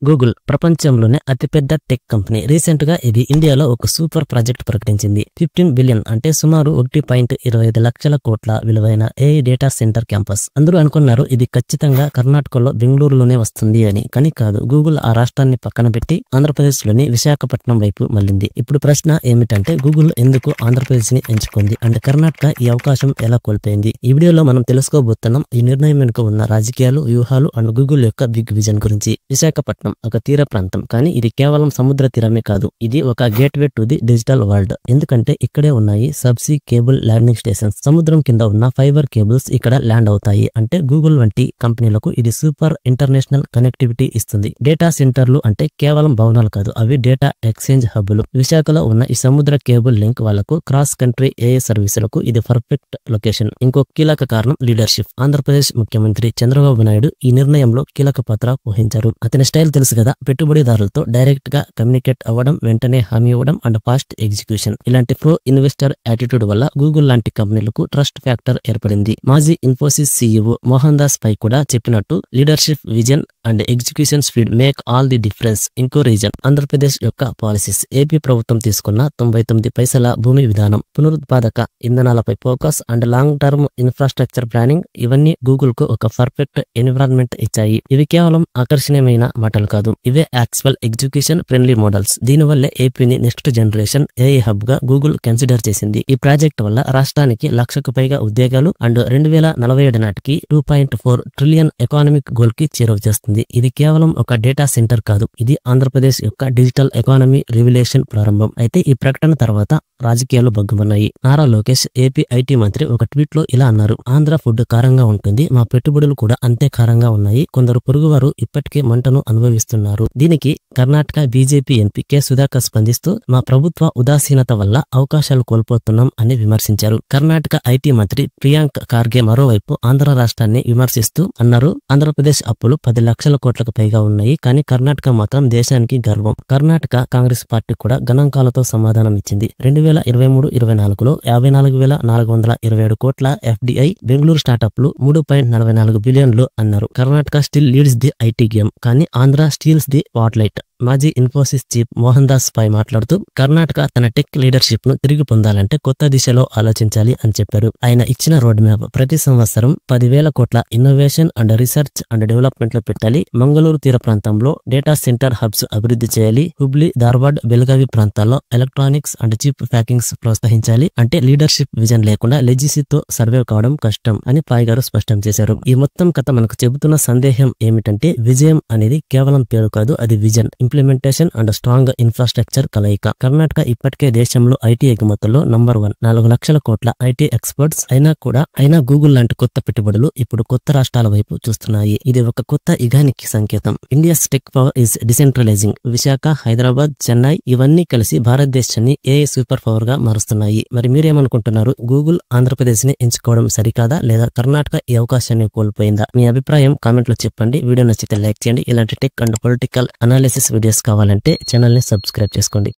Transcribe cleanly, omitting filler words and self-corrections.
Google ప్రపంచంలోనే అతిపెద్ద tech company. Recent గా ఇది ఇండియాలో ఒక సూపర్ ప్రాజెక్ట్ ప్రకటించింది. 15 బిలియన్ అంటే సుమారు 1.25 లక్షల కోట్ల విలువైన ఏఐ డేటా సెంటర్ క్యాంపస్. అందరూ అనుకున్నారు ఇది ఖచ్చితంగా కర్ణాటకలో బెంగళూరులోనే వస్తుంది అని. కానీ కాదు, గూగుల్ ఆ రాష్ట్రాన్ని పక్కన పెట్టి ఆంధ్రప్రదేశ్ లోని విశాఖపట్నం వైపు మళ్ళింది. ఇప్పుడు ప్రశ్న ఏమిటంటే గూగుల్ ఎందుకు ఆంధ్రప్రదేశ్ ని ఎంచుకుంది అండ్ కర్ణాటక ఈ అవకాశం ఎలా కోల్పోయింది? ఈ వీడియోలో మనం తెలుసుకోబోతున్నాం ఈ నిర్ణయం వెనుక ఉన్న రాజకీయాలు, వ్యూహాలు అండ్ గూగుల్ యొక్క బిగ్ విజన్ గురించి. విశాఖపట్నం ఒక తీర ప్రాంతం, కానీ ఇది కేవలం సముద్ర తీరమే కాదు, ఇది ఒక gateway to the digital world. ఎందుకంటే ఇక్కడే ఉన్నాయి సబ్సీ కేబుల్ ల్యాండింగ్ స్టేషన్స్. సముద్రం కింద ఉన్న ఫైబర్ కేబుల్స్ ఇక్కడ ల్యాండ్ అవుతాయి. అంటే గూగుల్ వంటి కంపెనీలకు ఇది సూపర్ ఇంటర్నేషనల్ కనెక్టివిటీ ఇస్తుంది. డేటా సెంటర్లు అంటే కేవలం భవనాలు కాదు, అవి డేటా ఎక్స్చేంజ్ హబ్బులు. విశాఖలో ఉన్న ఈ సముద్ర కేబుల్ లింక్ వాళ్లకు క్రాస్ కంట్రీ ఏఐ సర్వీసులకు ఇది పర్ఫెక్ట్ లొకేషన్. ఇంకో కీలక కారణం లీడర్షిప్. ఆంధ్రప్రదేశ్ ముఖ్యమంత్రి చంద్రబాబు నాయుడు ఈ నిర్ణయంలో కీలక పాత్ర వహించారు. అతని స్టైల్ తెలుసు కదా, పెట్టుబడిదారులతో డైరెక్ట్ గా కమ్యూనికేట్ అవ్వడం, వెంటనే హామీ ఇవ్వడం అండ్ ఫాస్ట్ ఎగ్జిక్యూషన్. ఇలాంటి ప్రో ఇన్వెస్టర్ యాటిట్యూడ్ వల్ల గూగుల్ లాంటి కంపెనీలకు ట్రస్ట్ ఫ్యాక్టర్ ఏర్పడింది. మాజీ ఇన్ఫోసిస్ సీఈఓ మోహన్ దాస్ పై కూడా చెప్పినట్టు leadership, vision and execution speed make all the difference. ఇంకో రీజన్ ఆంధ్రప్రదేశ్ యొక్క పాలసీస్. ఏపీ ప్రభుత్వం తీసుకున్న 99 పైసల భూమి విధానం, పునరుత్పాదక ఇంధనాలపై focus and long term infrastructure planning, ఇవన్నీ గూగుల్ కు ఒక పర్ఫెక్ట్ ఎన్విరాన్మెంట్ ఇచ్చాయి. ఇవి కేవలం ఆకర్షణీయమైన మాటలు కాదు, ఇవే యాక్చువల్ ఎగ్జిక్యూషన్ ఫ్రెండ్లీ మోడల్స్. దీనివల్లే ఏపీని నెక్స్ట్ జనరేషన్ ఏఐ హబ్ గా గూగుల్ కన్సిడర్ చేసింది. ఈ ప్రాజెక్ట్ వల్ల రాష్ట్రానికి 1,00,000కు పైగా ఉద్యోగాలు అండ్ 2047 నాటికి 2.4 ట్రిలియన్ ఎకానమిక్ గోల్ కి చేరువ చేస్తుంది. ఇది కేవలం ఒక డేటా సెంటర్ కాదు, ఇది ఆంధ్రప్రదేశ్ యొక్క డిజిటల్ ఎకానమీ రివల్యూషన్ ప్రారంభం. అయితే ఈ ప్రకటన తర్వాత రాజకీయాలు బగ్గుమన్నాయి. నారా లోకేష్ ఏపీ ఐటీ మంత్రి ఒక ట్వీట్ లో ఇలా అన్నారు: ఆంధ్ర ఫుడ్ కారంగా ఉంటుంది, మా పెట్టుబడులు కూడా అంతే కారంగా ఉన్నాయి. కొందరు పొరుగువారు ఇప్పటికే మంటను అనుభవిస్తున్నారు. దీనికి Karnataka BJP MP K Sudhakar స్పందిస్తూ మా ప్రభుత్వ ఉదాసీనత వల్ల అవకాశాలు కోల్పోతున్నాం అని విమర్శించారు. కర్ణాటక ఐటీ మంత్రి ప్రియాంక్ ఖార్గే మరోవైపు ఆంధ్ర రాష్ట్రాన్ని విమర్శిస్తూ అన్నారు: ఆంధ్రప్రదేశ్ అప్పులు 10 లక్షల కోట్లకు పైగా ఉన్నాయి, కానీ కర్ణాటక మాత్రం దేశానికి గర్వం. కర్ణాటక కాంగ్రెస్ పార్టీ కూడా గణాంకాలతో సమాధానం ఇచ్చింది. 2023-24లో 54,427 కోట్ల ఎఫ్డిఐ, బెంగళూరు స్టార్టప్లు 3.44 బిలియన్లు అన్నారు. Karnataka still leads the IT game, కానీ ఆంధ్ర స్టీల్స్ ది స్పాట్లైట్. మాజీ ఇన్ఫోసిస్ చీఫ్ మోహన్ దాస్ పై మాట్లాడుతూ కర్ణాటక తన టెక్ లీడర్షిప్ ను తిరిగి పొందాలంటే కొత్త దిశలో ఆలోచించాలి అని చెప్పారు. ఆయన ఇచ్చిన రోడ్ మ్యాప్ ప్రతి సంవత్సరం 10,000 కోట్ల innovation and research and development లో పెట్టాలి. మంగళూరు తీర ప్రాంతంలో డేటా సెంటర్ హబ్స్ అభివృద్ధి చేయాలి. హుబ్లీ, ధార్వాడ్, బెల్గావి ప్రాంతాల్లో ఎలక్ట్రానిక్స్ అండ్ చిప్ ప్యాకింగ్స్ ప్రోత్సహించాలి. అంటే లీడర్షిప్ విజన్ లేకుండా లెజిసీతో సర్వైవ్ కావడం కష్టం అని పాయ్ గారు స్పష్టం చేశారు. ఈ మొత్తం కథ మనకు చెబుతున్న సందేహం ఏమిటంటే విజయం అనేది కేవలం పేరు కాదు, అది vision, implementation and strong infrastructure కలయిక. కర్ణాటక ఇప్పటికే దేశంలో ఐటీ ఎగుమతుల్లో నంబర్ 1, 4 లక్షల కోట్ల ఐటీ ఎక్స్పర్ట్స్ అయినా గూగుల్ లాంటి కొత్త పెట్టుబడులు ఇప్పుడు కొత్త రాష్ట్రాల వైపు చూస్తున్నాయి. ఇది ఒక కొత్త యుగానికి సంకేతం. India's tech power is decentralising. Visakha, Hyderabad, Chennai ఇవన్నీ కలిసి భారతదేశాన్ని ఏఐ సూపర్ పవర్ గా మారుస్తున్నాయి. మరి మీరేమనుకుంటున్నారు? గూగుల్ ఆంధ్రప్రదేశ్ ని ఎంచుకోవడం సరికాదా, లేదా కర్ణాటక ఈ అవకాశాన్ని కోల్పోయిందా? మీ అభిప్రాయం కామెంట్ లో చెప్పండి. వీడియో నచ్చితే లైక్ చేయండి. ఇలాంటి tech and political analysis videos కావాలంటే ఛానల్ ని సబ్స్క్రైబ్ చేసుకోండి.